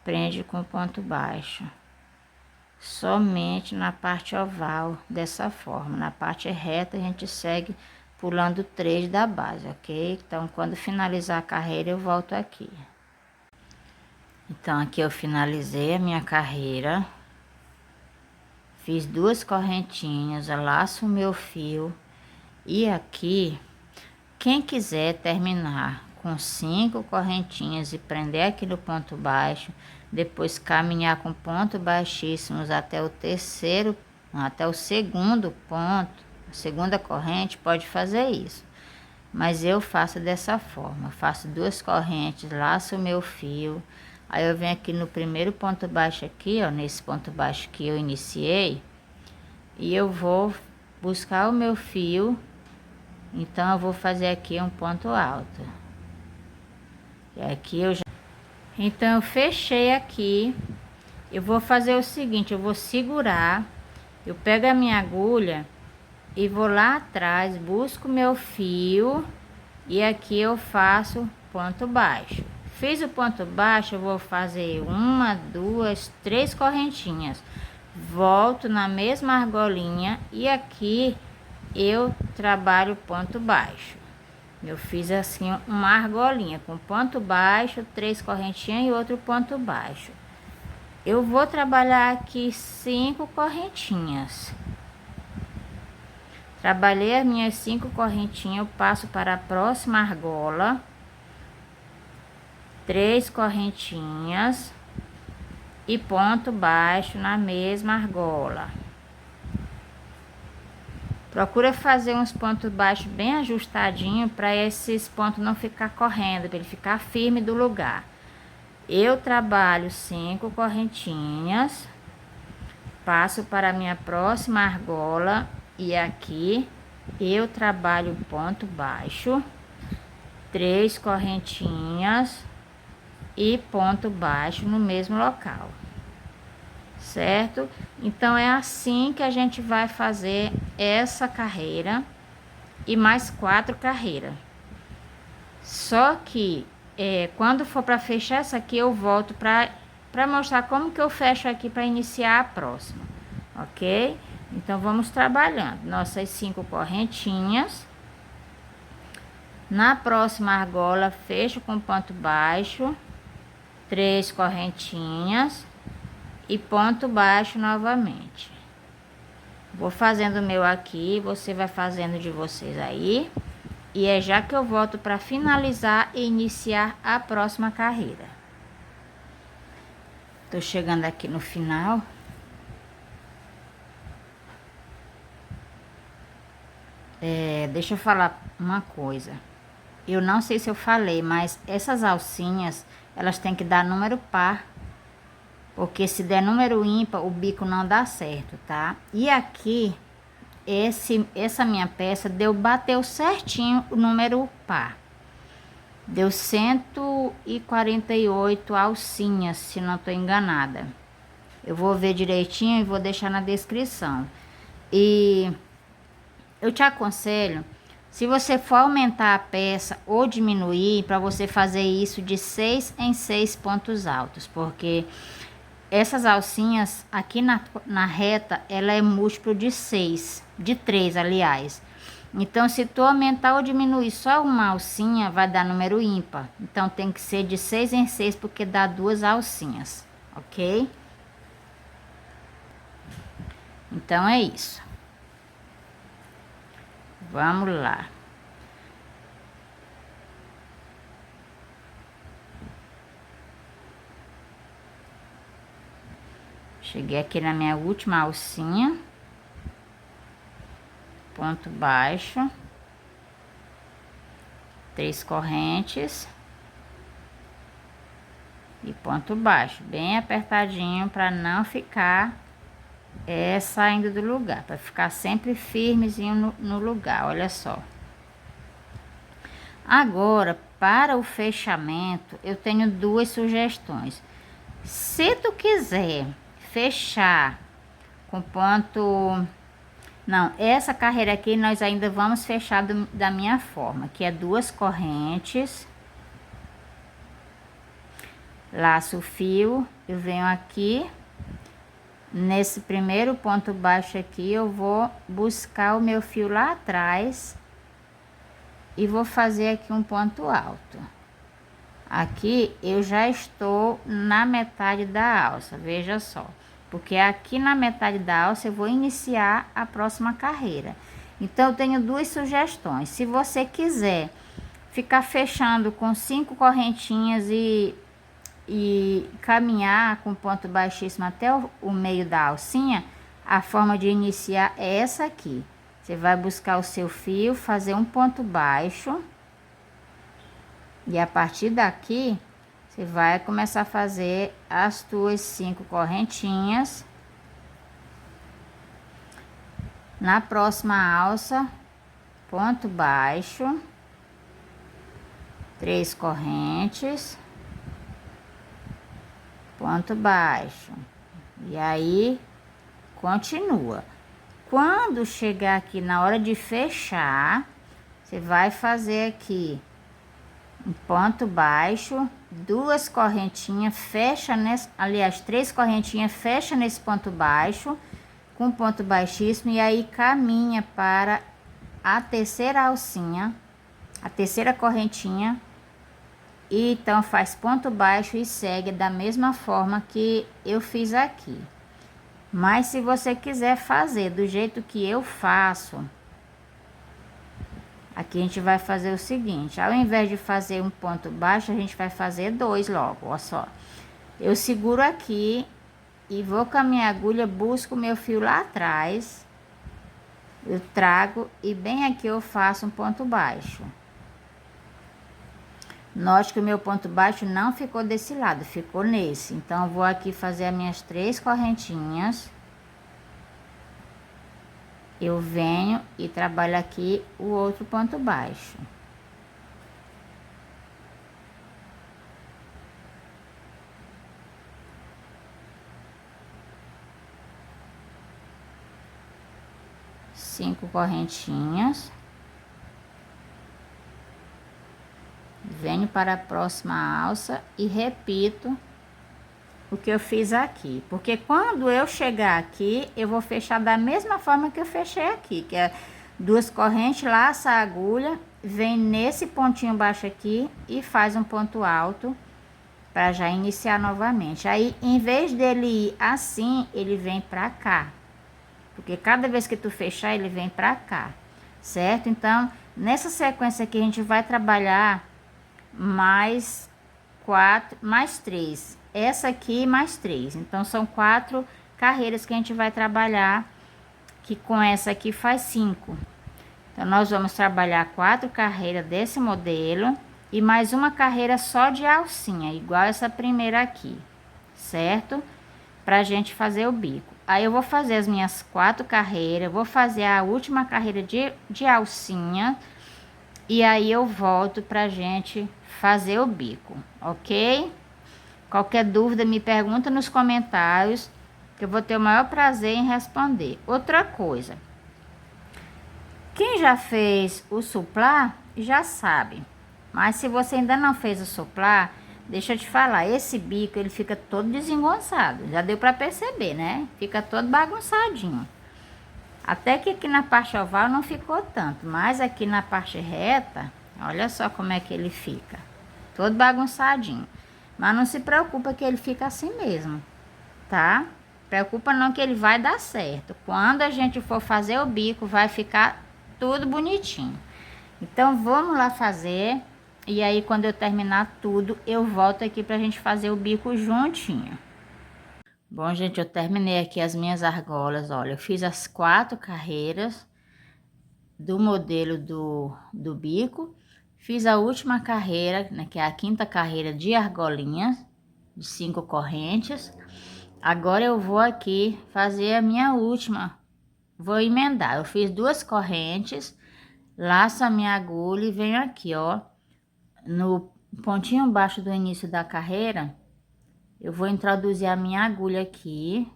prende com ponto baixo. Somente na parte oval, dessa forma. Na parte reta a gente segue pulando 3 da base, ok? Então, quando finalizar a carreira, eu volto aqui. Então, aqui eu finalizei a minha carreira. Fiz 2 correntinhas, laço o meu fio. E aqui, quem quiser terminar com 5 correntinhas e prender aqui no ponto baixo, depois caminhar com pontos baixíssimos até o segundo ponto, a segunda corrente, pode fazer isso. Mas eu faço dessa forma, faço 2 correntes, laço o meu fio, aí eu venho aqui no primeiro ponto baixo aqui, ó, nesse ponto baixo que eu iniciei, e eu vou buscar o meu fio, então eu vou fazer aqui um ponto alto. E aqui eu já... Então eu fechei aqui, eu vou fazer o seguinte, eu vou segurar, eu pego a minha agulha e vou lá atrás, busco meu fio e aqui eu faço ponto baixo. Fiz o ponto baixo, eu vou fazer 1, 2, 3 correntinhas. Volto na mesma argolinha e aqui eu trabalho ponto baixo. Eu fiz assim uma argolinha com ponto baixo, 3 correntinhas e outro ponto baixo. Eu vou trabalhar aqui 5 correntinhas. Trabalhei as minhas 5 correntinhas, eu passo para a próxima argola. 3 correntinhas e ponto baixo na mesma argola. Procura fazer uns pontos baixos bem ajustadinho para esses pontos não ficar correndo, para ele ficar firme do lugar. Eu trabalho 5 correntinhas, passo para a minha próxima argola e aqui eu trabalho ponto baixo, 3 correntinhas e ponto baixo no mesmo local, certo? Então é assim que a gente vai fazer essa carreira e mais 4 carreiras. Só que quando for para fechar essa aqui, eu volto para mostrar como que eu fecho aqui para iniciar a próxima, ok? Então vamos trabalhando nossas 5 correntinhas. Na próxima argola, fecho com ponto baixo, 3 correntinhas e ponto baixo novamente. Vou fazendo o meu aqui, você vai fazendo de vocês aí. E é já que eu volto para finalizar e iniciar a próxima carreira. Tô chegando aqui no final. Deixa eu falar uma coisa. Eu não sei se eu falei, mas essas alcinhas, elas têm que dar número par. Porque se der número ímpar, o bico não dá certo, tá? E aqui, essa minha peça bateu certinho o número par. Deu 148 alcinhas, se não tô enganada. Eu vou ver direitinho e vou deixar na descrição. E eu te aconselho, se você for aumentar a peça ou diminuir, para você fazer isso de 6 em 6 pontos altos, porque essas alcinhas aqui na reta, ela é múltiplo de 6, de 3, aliás. Então, se tu aumentar ou diminuir só uma alcinha, vai dar número ímpar. Então, tem que ser de 6 em 6, porque dá 2 alcinhas, ok? Então, é isso. Vamos lá. Cheguei aqui na minha última alcinha. Ponto baixo. 3 correntes. E ponto baixo. Bem apertadinho para não ficar saindo do lugar. Para ficar sempre firmezinho no lugar. Olha só. Agora, para o fechamento, eu tenho 2 sugestões. Se tu quiser fechar com ponto... Não, essa carreira aqui nós ainda vamos fechar da minha forma, que é 2 correntes. Laço o fio, eu venho aqui, nesse primeiro ponto baixo aqui, eu vou buscar o meu fio lá atrás e vou fazer aqui um ponto alto. Aqui eu já estou na metade da alça, veja só. Porque aqui na metade da alça eu vou iniciar a próxima carreira. Então eu tenho 2 sugestões. Se você quiser ficar fechando com 5 correntinhas e e caminhar com ponto baixíssimo até o meio da alcinha, a forma de iniciar é essa aqui. Você vai buscar o seu fio, fazer um ponto baixo. E a partir daqui, você vai começar a fazer as tuas 5 correntinhas. Na próxima alça, ponto baixo, 3 correntes, ponto baixo. E aí, continua. Quando chegar aqui na hora de fechar, você vai fazer aqui um ponto baixo, 2 correntinhas, fecha nesse, aliás, 3 correntinhas, fecha nesse ponto baixo, com ponto baixíssimo, e aí caminha para a terceira alcinha, a terceira correntinha, e então faz ponto baixo e segue da mesma forma que eu fiz aqui. Mas se você quiser fazer do jeito que eu faço, aqui a gente vai fazer o seguinte: ao invés de fazer um ponto baixo, a gente vai fazer 2 logo, ó só. Eu seguro aqui e vou com a minha agulha, busco o meu fio lá atrás, eu trago e bem aqui eu faço um ponto baixo. Note que o meu ponto baixo não ficou desse lado, ficou nesse. Então, eu vou aqui fazer as minhas 3 correntinhas. Eu venho e trabalho aqui o outro ponto baixo. Cinco correntinhas. Venho para a próxima alça e repito o que eu fiz aqui. Porque quando eu chegar aqui, eu vou fechar da mesma forma que eu fechei aqui, que é 2 correntes, laça a agulha, vem nesse pontinho baixo aqui e faz um ponto alto para já iniciar novamente. Aí, em vez dele ir assim, ele vem para cá. Porque cada vez que tu fechar, ele vem para cá, certo? Então, nessa sequência aqui, a gente vai trabalhar mais 4, mais 3. Essa aqui mais 3. Então, são 4 carreiras que a gente vai trabalhar, que com essa aqui faz 5. Então, nós vamos trabalhar 4 carreiras desse modelo e mais uma carreira só de alcinha, igual essa primeira aqui, certo? Pra gente fazer o bico. Aí, eu vou fazer as minhas 4 carreiras, vou fazer a última carreira de alcinha e aí eu volto pra gente fazer o bico, ok? Qualquer dúvida me pergunta nos comentários, que eu vou ter o maior prazer em responder. Outra coisa, quem já fez o suplá já sabe, mas se você ainda não fez o suplá, deixa eu te falar, esse bico ele fica todo desengonçado, já deu para perceber, né? Fica todo bagunçadinho. Até que aqui na parte oval não ficou tanto, mas aqui na parte reta, olha só como é que ele fica. Todo bagunçadinho. Mas não se preocupa que ele fica assim mesmo, tá? Preocupa não que ele vai dar certo. Quando a gente for fazer o bico, vai ficar tudo bonitinho. Então, vamos lá fazer. E aí, quando eu terminar tudo, eu volto aqui pra gente fazer o bico juntinho. Bom, gente, eu terminei aqui as minhas argolas, olha, eu fiz as 4 carreiras do modelo do bico, fiz a última carreira, né, que é a 5ª carreira de argolinhas, de 5 correntes. Agora eu vou aqui fazer a minha última, vou emendar, eu fiz 2 correntes, laço a minha agulha e venho aqui, ó, no pontinho baixo do início da carreira, eu vou introduzir a minha agulha aqui.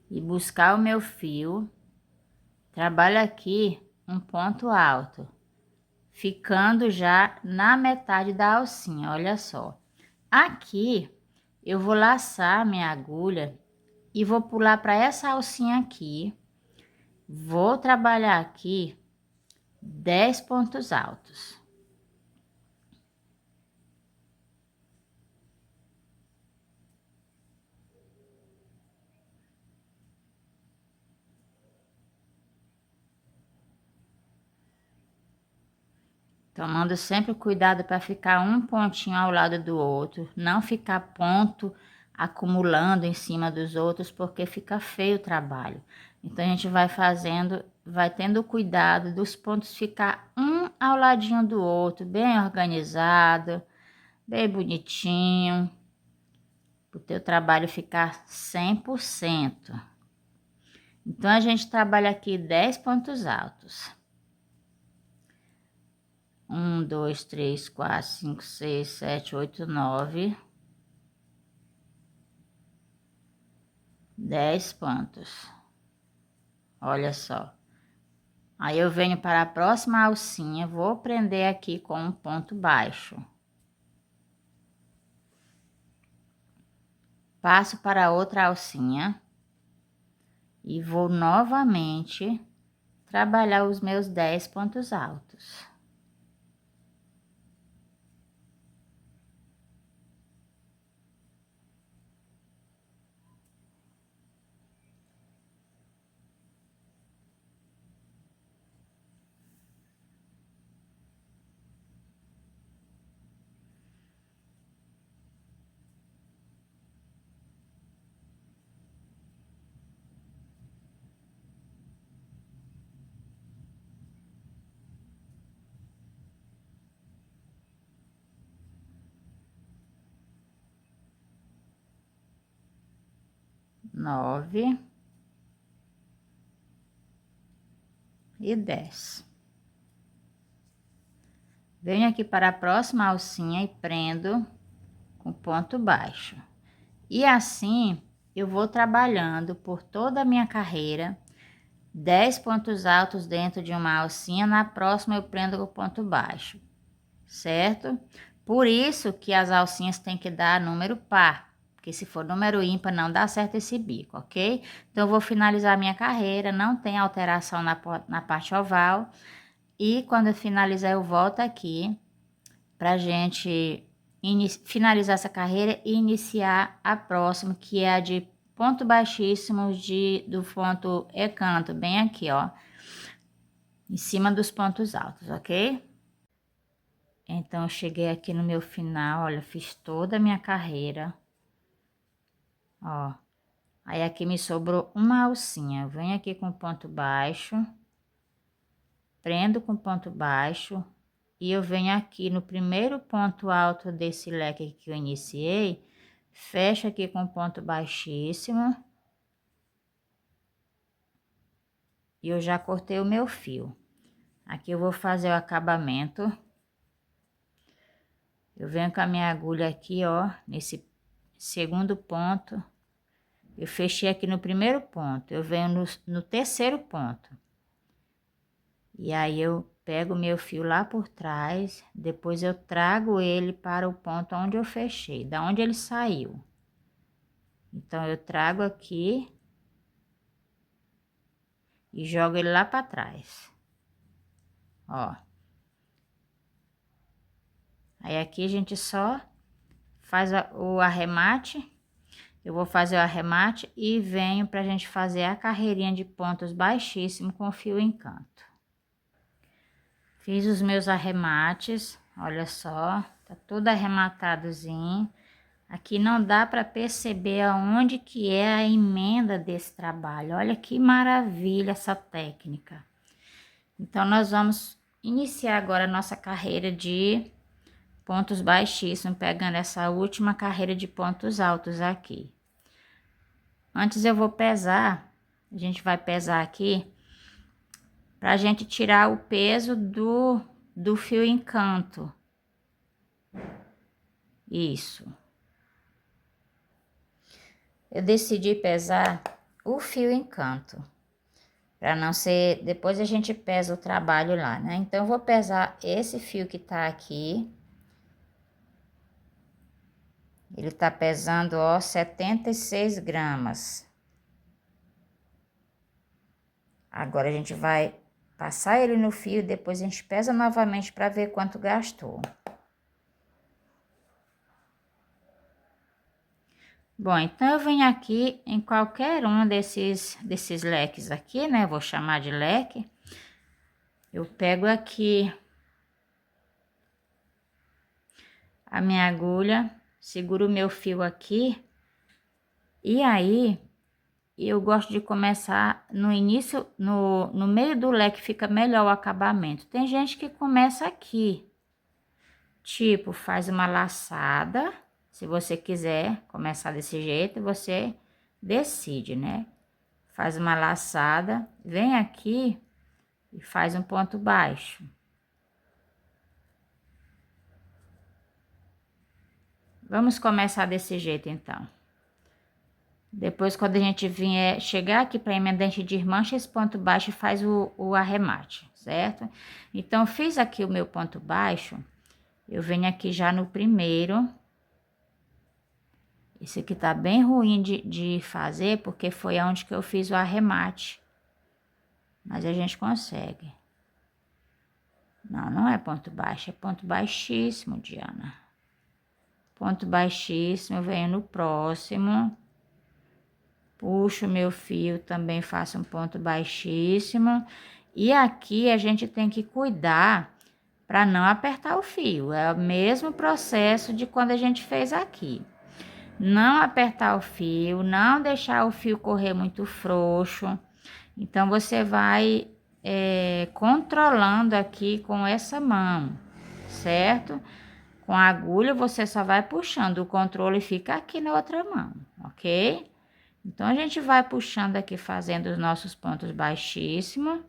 E buscar o meu fio, trabalho aqui um ponto alto, ficando já na metade da alcinha, olha só. Aqui, eu vou laçar minha agulha e vou pular para essa alcinha aqui, vou trabalhar aqui 10 pontos altos. Tomando sempre cuidado para ficar um pontinho ao lado do outro, não ficar ponto acumulando em cima dos outros, porque fica feio o trabalho. Então, a gente vai fazendo, vai tendo cuidado dos pontos ficar um ao ladinho do outro, bem organizado, bem bonitinho, para o teu trabalho ficar 100%. Então, a gente trabalha aqui 10 pontos altos. 1, 2, 3, 4, 5, 6, 7, 8, 9, 10 pontos. Olha só. Aí eu venho para a próxima alcinha, vou prender aqui com um ponto baixo. Passo para outra alcinha e vou novamente trabalhar os meus 10 pontos altos. Nove e 10. Venho aqui para a próxima alcinha e prendo com ponto baixo. E assim eu vou trabalhando por toda a minha carreira, 10 pontos altos dentro de uma alcinha, na próxima eu prendo com ponto baixo, certo? Por isso que as alcinhas têm que dar número par, porque se for número ímpar não dá certo esse bico, ok? Então eu vou finalizar a minha carreira, não tem alteração na parte oval, e quando eu finalizar eu volto aqui pra gente finalizar essa carreira e iniciar a próxima, que é a de ponto baixíssimo do ponto e canto, bem aqui, ó, em cima dos pontos altos, ok? Então, eu cheguei aqui no meu final, olha, fiz toda a minha carreira, ó. Aí, aqui me sobrou uma alcinha, eu venho aqui com ponto baixo, prendo com ponto baixo, e eu venho aqui no primeiro ponto alto desse leque que eu iniciei, fecho aqui com ponto baixíssimo, e eu já cortei o meu fio. Aqui eu vou fazer o acabamento. Eu venho com a minha agulha aqui, ó, nesse segundo ponto. Eu fechei aqui no primeiro ponto, eu venho no terceiro ponto. E aí eu pego o meu fio lá por trás, depois eu trago ele para o ponto onde eu fechei, da onde ele saiu. Então, eu trago aqui e jogo ele lá para trás. Ó. Aí, aqui a gente só faz o arremate. Eu vou fazer o arremate e venho pra gente fazer a carreirinha de pontos baixíssimo com fio em canto. Fiz os meus arremates, olha só, tá tudo arrematadozinho. Aqui não dá para perceber aonde que é a emenda desse trabalho. Olha que maravilha essa técnica. Então, nós vamos iniciar agora a nossa carreira de pontos baixíssimos, pegando essa última carreira de pontos altos aqui. Antes eu vou pesar, a gente vai pesar aqui, pra gente tirar o peso do fio em canto. Isso. Eu decidi pesar o fio em canto, para não ser, depois a gente pesa o trabalho lá, né? Então, eu vou pesar esse fio que tá aqui. Ele tá pesando, ó, 76 gramas. Agora, a gente vai passar ele no fio, depois a gente pesa novamente para ver quanto gastou. Bom, então eu venho aqui em qualquer um desses leques aqui, né? Vou chamar de leque. Eu pego aqui a minha agulha, seguro o meu fio aqui. E aí, eu gosto de começar no início, no meio do leque fica melhor o acabamento. Tem gente que começa aqui, tipo, faz uma laçada. Se você quiser começar desse jeito, você decide, né? Faz uma laçada, vem aqui e faz um ponto baixo. Vamos começar desse jeito, então. Depois, quando a gente vier chegar aqui para emendante de mancha, esse ponto baixo faz o arremate, certo? Então, fiz aqui o meu ponto baixo, eu venho aqui já no primeiro. Esse aqui tá bem ruim de fazer, porque foi onde que eu fiz o arremate. Mas a gente consegue. Não, não é ponto baixo, é ponto baixíssimo, Diana. Ponto baixíssimo, eu venho no próximo. Puxo meu fio, também faço um ponto baixíssimo. E aqui a gente tem que cuidar para não apertar o fio. É o mesmo processo de quando a gente fez aqui. Não apertar o fio, não deixar o fio correr muito frouxo. Então, você vai controlando aqui com essa mão, certo? Com a agulha, você só vai puxando, o controle fica aqui na outra mão, ok? Então, a gente vai puxando aqui, fazendo os nossos pontos baixíssimos.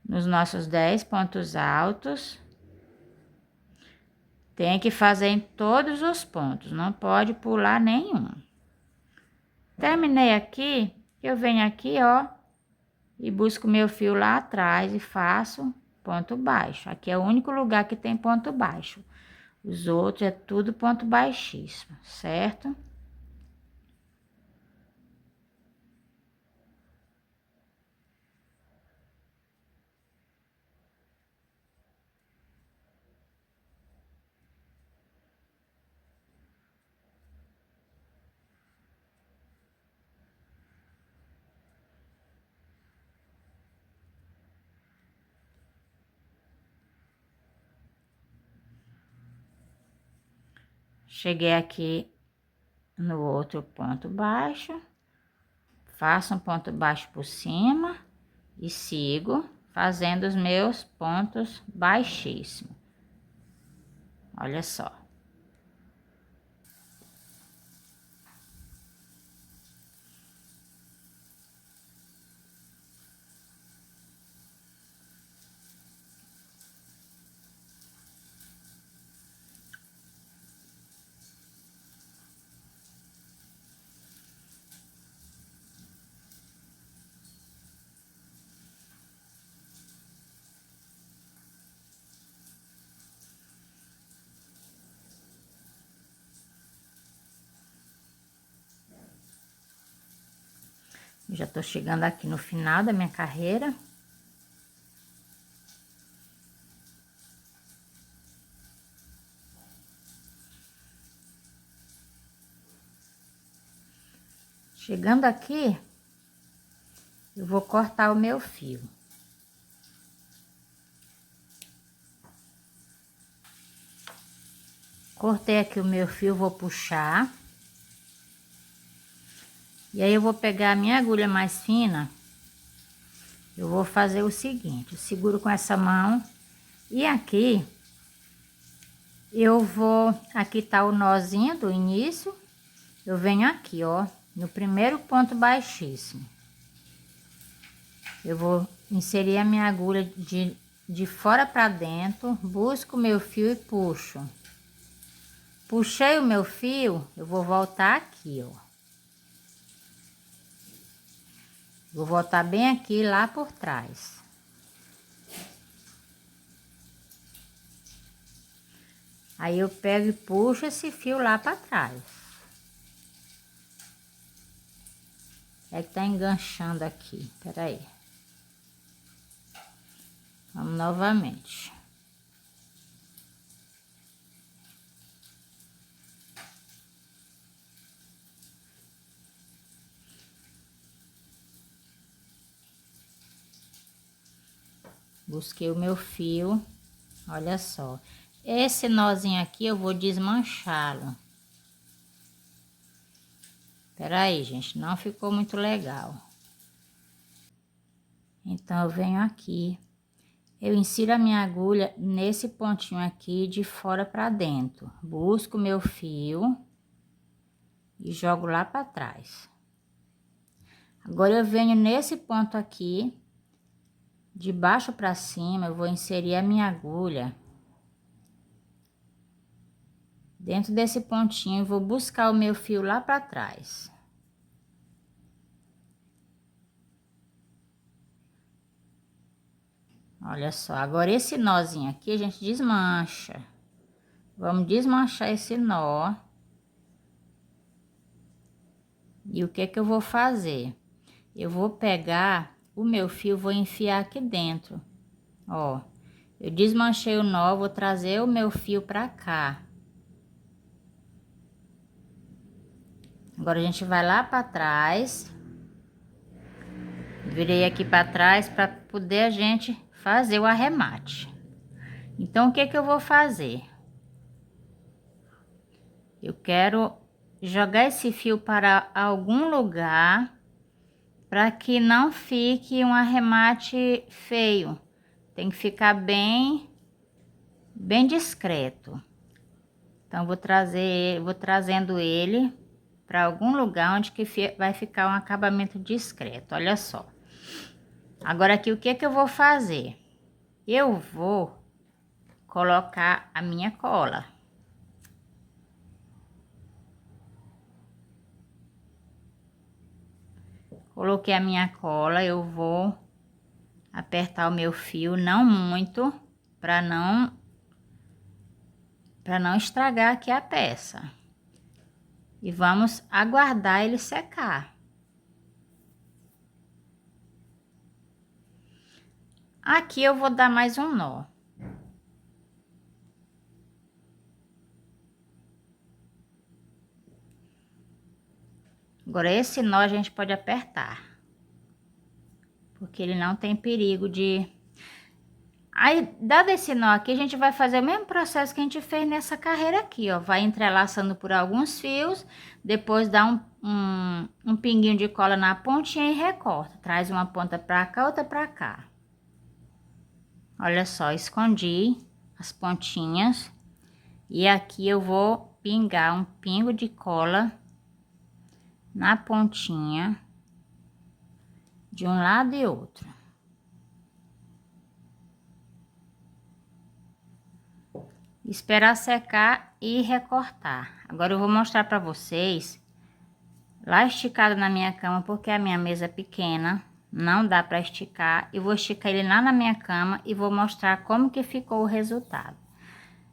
Nos nossos 10 pontos altos. Tem que fazer em todos os pontos, não pode pular nenhum. Terminei aqui, eu venho aqui, ó, e busco meu fio lá atrás e faço ponto baixo. Aqui é o único lugar que tem ponto baixo. Os outros é tudo ponto baixíssimo, certo? Cheguei aqui no outro ponto baixo, faço um ponto baixo por cima e sigo fazendo os meus pontos baixíssimos. Olha só. Já tô chegando aqui no final da minha carreira. Chegando aqui, eu vou cortar o meu fio. Cortei aqui o meu fio, vou puxar. E aí, eu vou pegar a minha agulha mais fina. Eu vou fazer o seguinte, eu seguro com essa mão. E aqui, eu vou... Aqui tá o nozinho do início. Eu venho aqui, ó, no primeiro ponto baixíssimo. Eu vou inserir a minha agulha de fora pra dentro. Busco o meu fio e puxo. Puxei o meu fio, eu vou voltar aqui, ó. Vou voltar bem aqui, lá por trás. Aí, eu pego e puxo esse fio lá pra trás. É que tá enganchando aqui, peraí. Vamos novamente. Busquei o meu fio, olha só. Esse nozinho aqui eu vou desmanchá-lo. Espera aí, gente, não ficou muito legal. Então, eu venho aqui, eu insiro a minha agulha nesse pontinho aqui de fora para dentro. Busco o meu fio e jogo lá para trás. Agora, eu venho nesse ponto aqui, de baixo para cima, eu vou inserir a minha agulha dentro desse pontinho e vou buscar o meu fio lá para trás. Olha só, agora esse nozinho aqui a gente desmancha. Vamos desmanchar esse nó. E o que que eu vou fazer? Eu vou pegar o meu fio, vou enfiar aqui dentro. Ó, eu desmanchei o nó, vou trazer o meu fio pra cá. Agora a gente vai lá pra trás. Virei aqui pra trás para poder a gente fazer o arremate. Então, o que que eu vou fazer? Eu quero jogar esse fio para algum lugar para que não fique um arremate feio. Tem que ficar bem discreto. Então, vou trazendo ele para algum lugar onde que vai ficar um acabamento discreto. Olha só. Agora aqui, o que que eu vou fazer? Eu vou colocar a minha cola. Coloquei a minha cola, eu vou apertar o meu fio, não muito, para não estragar aqui a peça. E vamos aguardar ele secar. Aqui eu vou dar mais um nó. Agora, esse nó a gente pode apertar, porque ele não tem perigo de... Aí, dado esse nó aqui, a gente vai fazer o mesmo processo que a gente fez nessa carreira aqui, ó. Vai entrelaçando por alguns fios, depois dá um pinguinho de cola na pontinha e recorta. Traz uma ponta pra cá, outra pra cá. Olha só, escondi as pontinhas. E aqui eu vou pingar um pingo de cola na pontinha de um lado e outro. Esperar secar e recortar. Agora eu vou mostrar para vocês lá esticado na minha cama, porque a minha mesa é pequena, não dá para esticar. Eu vou esticar ele lá na minha cama e vou mostrar como que ficou o resultado.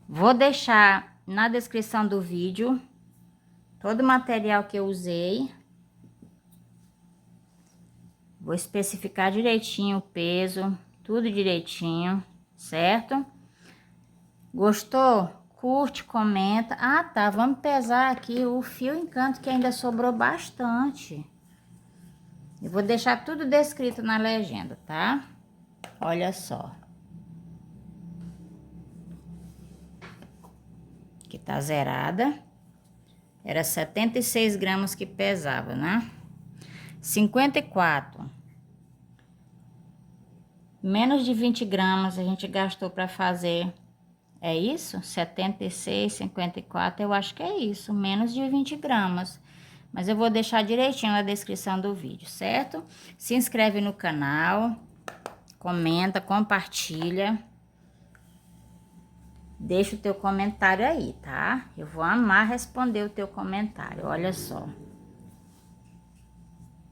Vou deixar na descrição do vídeo todo o material que eu usei. Vou especificar direitinho o peso, tudo direitinho, certo? Gostou? Curte, comenta. Ah, tá, vamos pesar aqui o fio encanto que ainda sobrou bastante. Eu vou deixar tudo descrito na legenda, tá? Olha só. Aqui tá zerada. Era 76 gramas que pesava, né? 54. Menos de 20 gramas a gente gastou para fazer. É isso? 76, 54, eu acho que é isso. Menos de 20 gramas. Mas eu vou deixar direitinho na descrição do vídeo, certo? Se inscreve no canal, comenta, compartilha. Deixa o teu comentário aí, tá? Eu vou amar responder o teu comentário, olha só.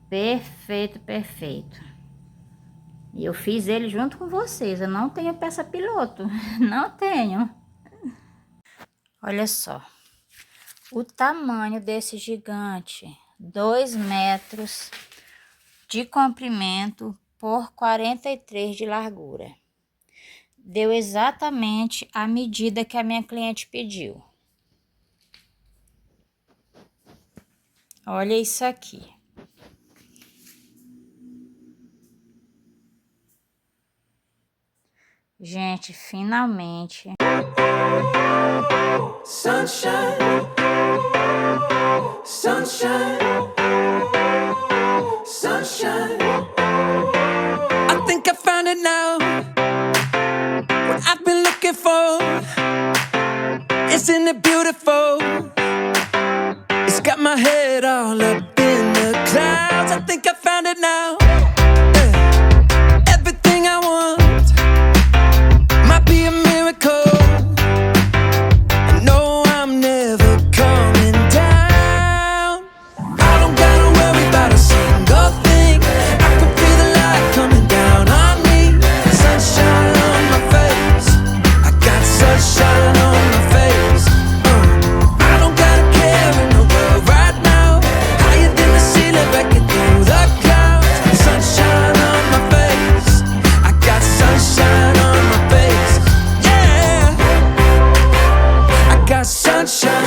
Perfeito, perfeito. E eu fiz ele junto com vocês, eu não tenho peça piloto, não tenho. Olha só, o tamanho desse gigante, 2 metros de comprimento por 43 de largura. Deu exatamente a medida que a minha cliente pediu. Olha isso aqui. Gente, finalmente Sunshine, sunshine, sunshine. I think I found it now. What I've been looking for. Isn't it beautiful? It's got my head all up in the clouds. I think I found it now. Yeah. Everything I want might be a miracle. I know I'm never coming down. I don't gotta worry about a single thing. I can feel the light coming down on me. Sunshine on my face. I got sunshine on my face. I don't gotta care in the world right now. Higher than the ceiling, breaking through the clouds. Sunshine on my face. I got sunshine on my face. Yeah, I got sunshine.